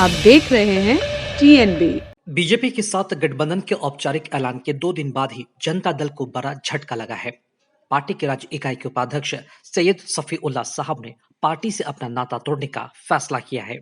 आप देख रहे हैं TNB। बीजेपी के साथ गठबंधन के औपचारिक ऐलान के 2 दिन बाद ही जनता दल को बड़ा झटका लगा है। पार्टी के राज्य इकाई के उपाध्यक्ष सैयद शफीउल्लाह साहब ने पार्टी से अपना नाता तोड़ने का फैसला किया है।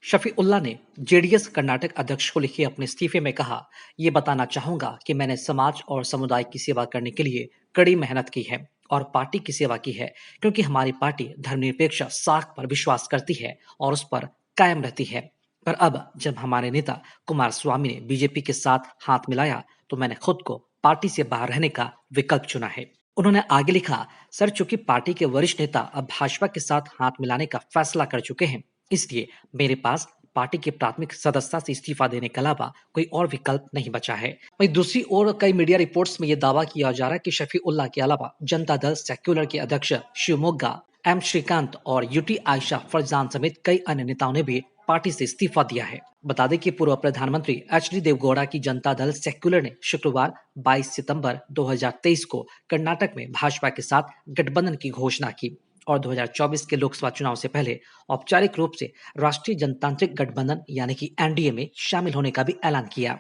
शफीउल्लाह ने जेडीएस कर्नाटक अध्यक्ष को लिखे अपने इस्तीफे में कहा, ये बताना चाहूंगा कि मैंने समाज और समुदाय की सेवा करने के लिए कड़ी मेहनत की है और पार्टी की सेवा की है, क्योंकि हमारी पार्टी धर्मनिरपेक्ष साख पर विश्वास करती है और उस पर कायम रहती है। पर अब जब हमारे नेता कुमार स्वामी ने बीजेपी के साथ हाथ मिलाया तो मैंने खुद को पार्टी से बाहर रहने का विकल्प चुना है। उन्होंने आगे लिखा, सर, चूंकि पार्टी के वरिष्ठ नेता अब भाजपा के साथ हाथ मिलाने का फैसला कर चुके हैं, इसलिए मेरे पास पार्टी के प्राथमिक सदस्यता से इस्तीफा देने के अलावा कोई और विकल्प नहीं बचा है। वहीं दूसरी ओर कई मीडिया रिपोर्ट्स में यह दावा किया जा रहा है कि शफीउल्लाह के अलावा जनता दल सेक्युलर के अध्यक्ष शिवमोग्गा एम श्रीकांत और यूटी आयशा फरजान समेत कई अन्य नेताओं ने भी पार्टी से इस्तीफा दिया है। बता दें कि पूर्व प्रधानमंत्री एचडी देवगौड़ा की जनता दल सेक्युलर ने शुक्रवार 22 सितंबर 2023 को कर्नाटक में भाजपा के साथ गठबंधन की घोषणा की और 2024 के लोकसभा चुनाव से पहले औपचारिक रूप से राष्ट्रीय जनतांत्रिक गठबंधन यानी कि एनडीए में शामिल होने का भी ऐलान किया।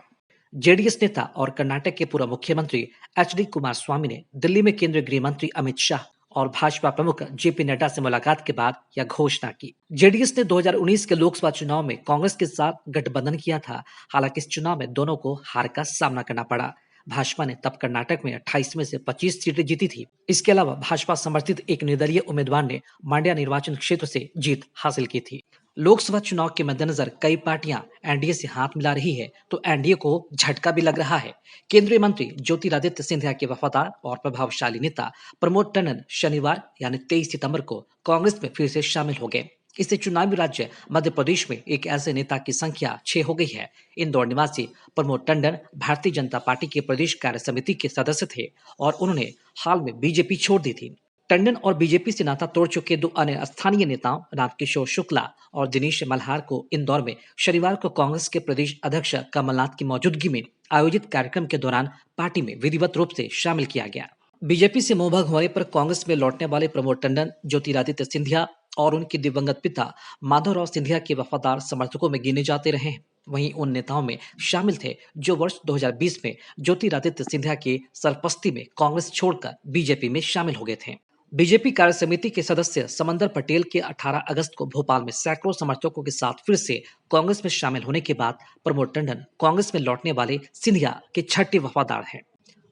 जेडीएस नेता और कर्नाटक के पूर्व मुख्यमंत्री एचडी कुमार स्वामी ने दिल्ली में केंद्रीय गृह मंत्री अमित शाह और भाजपा प्रमुख जेपी नड्डा से मुलाकात के बाद यह घोषणा की। जेडीएस ने 2019 के लोकसभा चुनाव में कांग्रेस के साथ गठबंधन किया था। हालांकि इस चुनाव में दोनों को हार का सामना करना पड़ा। भाजपा ने तब कर्नाटक में 28 में से 25 सीटें जीती थी। इसके अलावा भाजपा समर्थित एक निर्दलीय उम्मीदवार ने मांड्या निर्वाचन क्षेत्र से जीत हासिल की थी। लोकसभा चुनाव के मद्देनजर कई पार्टियां एनडीए से हाथ मिला रही है, तो एनडीए को झटका भी लग रहा है। केंद्रीय मंत्री ज्योतिरादित्य सिंधिया के वफादार और प्रभावशाली नेता प्रमोद टंडन शनिवार यानी 23 सितंबर को कांग्रेस में फिर से शामिल हो गए। इससे चुनावी राज्य मध्य प्रदेश में एक ऐसे नेता की संख्या 6 हो गई है। इंदौर निवासी प्रमोद टंडन भारतीय जनता पार्टी के प्रदेश कार्य समिति के सदस्य थे और उन्होंने हाल में बीजेपी छोड़ दी थी। टंडन और बीजेपी से नाता तोड़ चुके 2 अन्य स्थानीय नेताओं रामकिशोर शुक्ला और दिनेश मल्हार को इंदौर में शनिवार को कांग्रेस के प्रदेश अध्यक्ष कमलनाथ की मौजूदगी में आयोजित कार्यक्रम के दौरान पार्टी में विधिवत रूप से शामिल किया गया। बीजेपी से मोहभंग होने पर कांग्रेस में लौटने वाले प्रमोद टंडन ज्योतिरादित्य सिंधिया और उनके दिवंगत पिता माधवराव सिंधिया के वफादार समर्थकों में गिने जाते रहे हैं। वहीं उन नेताओं में शामिल थे जो वर्ष 2020 में ज्योतिरादित्य सिंधिया के सरपस्ती में कांग्रेस छोड़कर बीजेपी में शामिल हो गए थे। बीजेपी कार्य समिति के सदस्य समंदर पटेल के 18 अगस्त को भोपाल में सैकड़ों समर्थकों के साथ फिर से कांग्रेस में शामिल होने के बाद प्रमोद टंडन कांग्रेस में लौटने वाले सिंधिया के छठे वफादार हैं।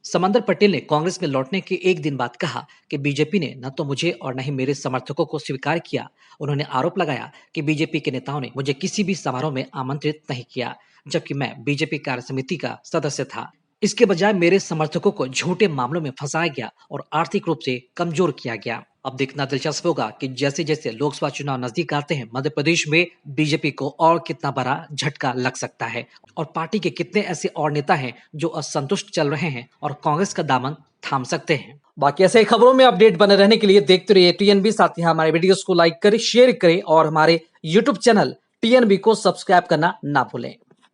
समंदर पटेल ने कांग्रेस में लौटने के एक दिन बाद कहा कि बीजेपी ने न तो मुझे और न ही मेरे समर्थकों को स्वीकार किया। उन्होंने आरोप लगाया कि बीजेपी के नेताओं ने मुझे किसी भी समारोह में आमंत्रित नहीं किया, जबकि मैं बीजेपी कार्य समिति का सदस्य था। इसके बजाय मेरे समर्थकों को झूठे मामलों में फंसाया गया और आर्थिक रूप से कमजोर किया गया। अब देखना दिलचस्प होगा कि जैसे जैसे लोकसभा चुनाव नजदीक आते हैं, मध्य प्रदेश में बीजेपी को और कितना बड़ा झटका लग सकता है और पार्टी के कितने ऐसे और नेता हैं जो असंतुष्ट चल रहे हैं और कांग्रेस का दामन थाम सकते हैं। बाकी ऐसे खबरों में अपडेट बने रहने के लिए देखते रहिए टीएनबी। साथ ही हमारे वीडियोस को लाइक करें, शेयर करें और हमारे यूट्यूब चैनल टीएनबी को सब्सक्राइब करना ना भूलें।